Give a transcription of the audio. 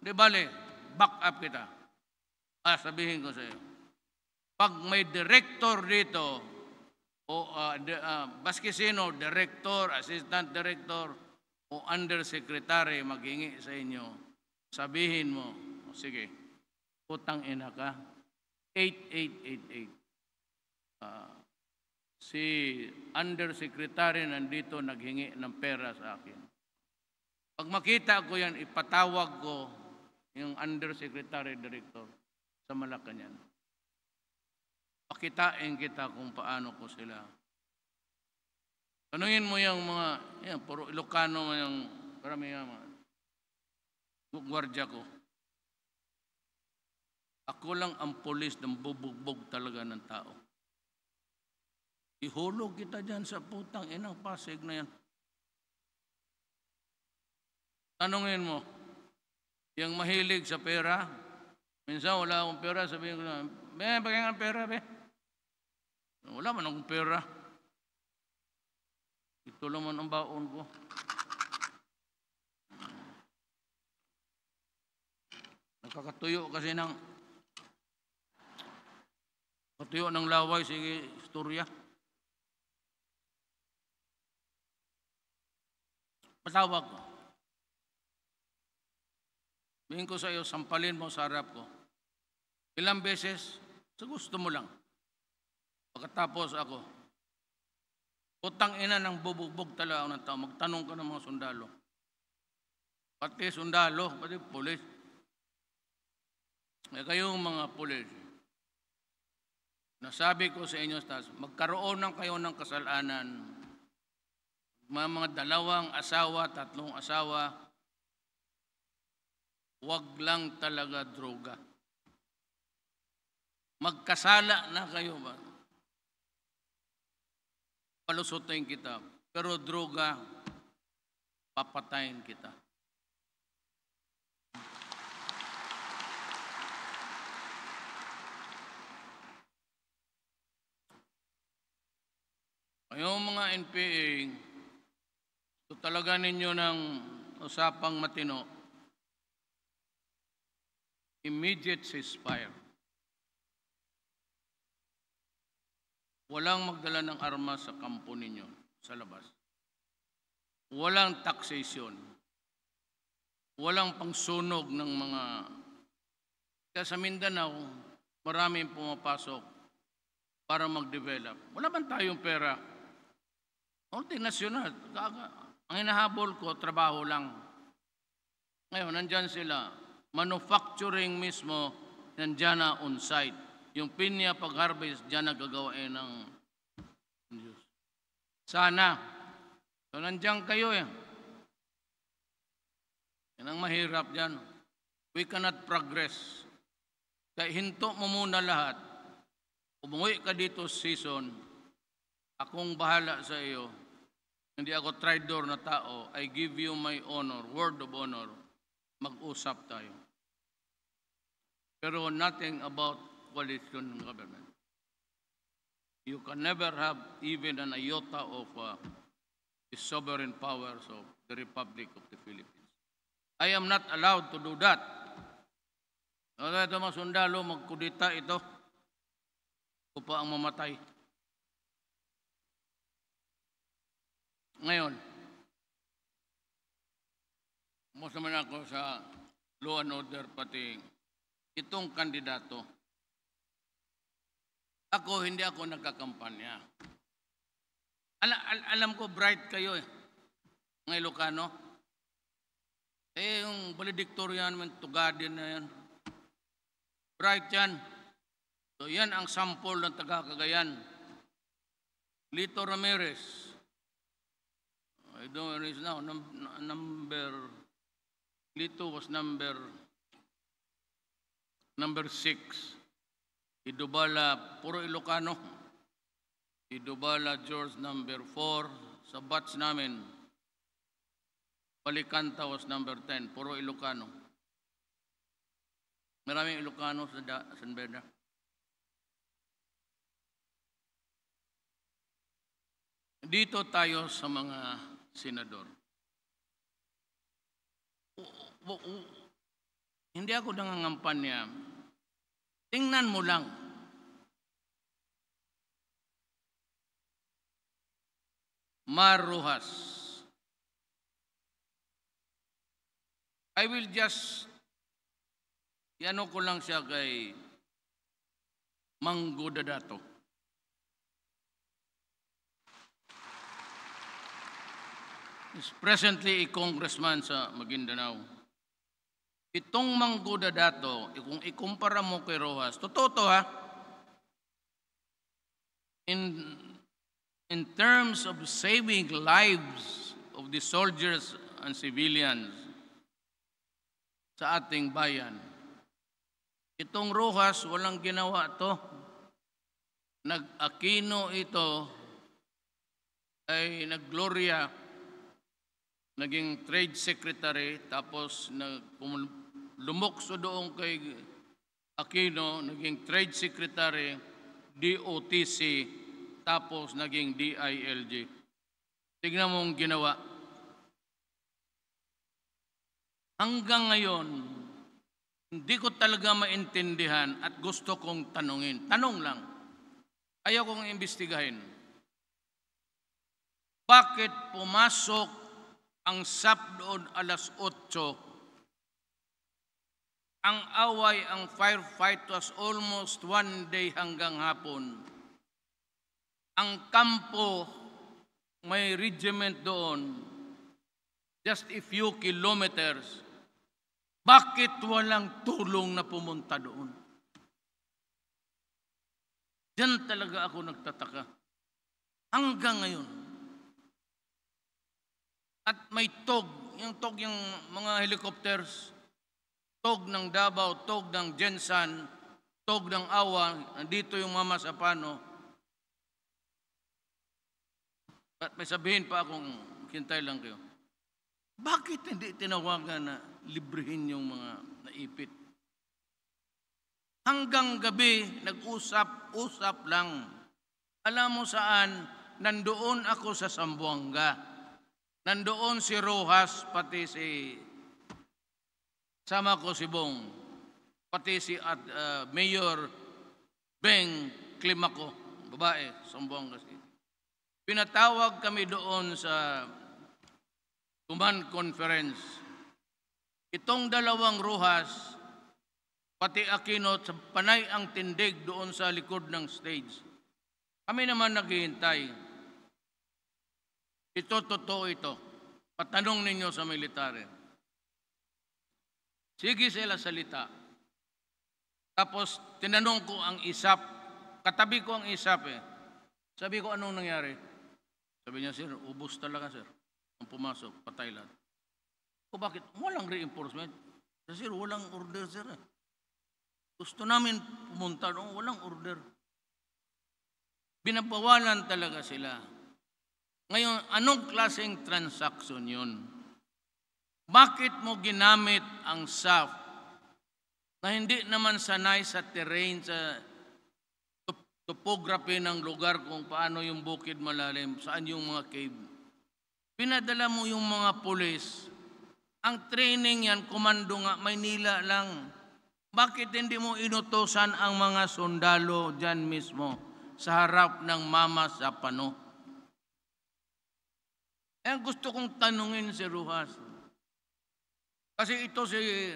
di bale, back up kita. Sabihin ko sa iyo. Pag may director dito, o baski sino, director, assistant director, o undersecretary maghingi sa inyo, sabihin mo, sige, putang ina ka, 8888. Si undersecretary nandito naghingi ng pera sa akin. Pag makita ko yan, ipatawag ko yung undersecretary director sa Malacanang. Pakitain kita kung paano ko sila. Tanungin mo yung mga, yan, puro Ilocano yung, marami yung mga gwardiya ko. Ako lang ang pulis ng bubugbog talaga ng tao. Ihulog kita dyan sa putang inang Pasig na yan. Tanungin mo, yung mahilig sa pera, minsan wala akong pera, sabihin ko na, bagay nga pera, be. Wala man akong pera. Ito lang man ang baon ko. Nakakatuyo kasi katuyo ng laway, sige, istorya. Patawag ko. Sabihin ko sa iyo, sampalin mo sa harap ko. Ilang beses, sa gusto mo lang. Pagkatapos ako, putang ina ng bubugbog talaga ng tao. Magtanong ka ng mga sundalo. Pati sundalo, pati pulis. Kayong mga pulis, nasabi ko sa inyo, magkaroon ng kayo ng kasalanan. Mga dalawang asawa, tatlong asawa, wag lang talaga droga. Magkasala na kayo ba? Palusutin kita. Pero droga, papatayin kita. Kayong mga NPA, ito talaga ninyo ng usapang matino, immediate ceasefire. Walang magdala ng armas sa kampo ninyo, sa labas. Walang taxation. Walang pangsunog ng mga... Kaya sa Mindanao, maraming pumapasok para mag-develop. Wala man tayong pera. Multinational. Ang hinahabol ko, trabaho lang. Ngayon, nandyan sila. Manufacturing mismo, nandyan na on-site. Yung pinya pag-harvest, dyan na gagawain ng Diyos. Sana. So, nandyan kayo eh. Yan ang mahirap dyan. We cannot progress. Kaya hinto mo muna lahat. Umuwi ka dito season. Akong bahala sa iyo. Hindi ako traidor na tao. I give you my honor, word of honor. Mag-usap tayo. Pero nothing about coalition government. You can never have even an iota of the sovereign powers of the Republic of the Philippines. I am not allowed to do that. Ito mga sundalo, magkudita ito. Ako pa ang mamatay. Ngayon, mas naman ako sa law and order pati itong kandidato. Hindi ako nagkakampanya. Alam ko bright kayo eh, mga Ilocano. Yung valedictorian, tugadin na yan. Bright yan. So yan ang sample ng taga-Cagayan. Lito Ramirez. I don't know where he is now. Lito was number 6. Idubala, puro Ilocano. Idubala, George, number 4. Sa batch namin, Palicanta was number 10. Puro Ilocano. Maraming Ilocano sa San Beda. Dito tayo sa mga senador. hindi ako nangangampanya. Tingnan mo lang. Mar Rojas. I will just, ano ko lang siya kay Mango Dadato. Is presently a congressman sa Maguindanao. Itong Mango Dadato, kung ikumpara mo kay Rojas, totoo to ha, in terms of saving lives of the soldiers and civilians sa ating bayan, itong Rojas, walang ginawa to. Nag-Aquino ito, ay nag-Gloria, naging trade secretary, tapos lumukso doon kay Aquino, naging trade secretary, DOTC, tapos naging DILG. Tignan mo ang ginawa. Hanggang ngayon, hindi ko talaga maintindihan at gusto kong tanungin. Tanong lang. Ayaw kong imbestigahin. Bakit pumasok ang SAP doon alas 8? Ang away, ang firefight was almost 1 day hanggang hapon. Ang kampo, may regiment doon, just a few kilometers. Bakit walang tulong na pumunta doon? Diyan talaga ako nagtataka. Hanggang ngayon. At may tog, yung mga helicopters, tog ng Davao, tog ng Jensan, tog ng Awa, nandito yung Mama Sapano. At may sabihin pa akong, hintay lang kayo. Bakit hindi tinawagan na librehin yung mga naipit? Hanggang gabi, nag-usap-usap lang. Alam mo saan? Nandoon ako sa Zamboanga. Nandoon si Rojas, pati si sama ko si Bong, pati si Mayor Beng Climaco, babae, Zamboanga City. Pinatawag kami doon sa Command Conference. Itong dalawang Rojas, pati Aquino, panay ang tindig doon sa likod ng stage. Kami naman naghihintay. Ito, totoo ito. Patanong ninyo sa military. Sige sila salita. Tapos, tinanong ko ang ISAP. Katabi ko ang ISAP eh. Sabi ko, anong nangyari? Sabi niya, sir, ubos talaga, sir. Ang pumasok, patay lahat. O bakit? Walang reinforcement. Sir, walang order, sir. Gusto namin pumunta doon, walang order. Binabawalan talaga sila. Ngayon, anong klaseng transaction yun? Bakit mo ginamit ang SAF na hindi naman sanay sa terrain, sa topography ng lugar kung paano yung bukid malalim, saan yung mga cave? Pinadala mo yung mga pulis. Ang training yan, komando nga, Maynila lang. Bakit hindi mo inutosan ang mga sundalo dyan mismo sa harap ng Mama Sapano? Gusto kong tanungin si Rojas. Kasi ito si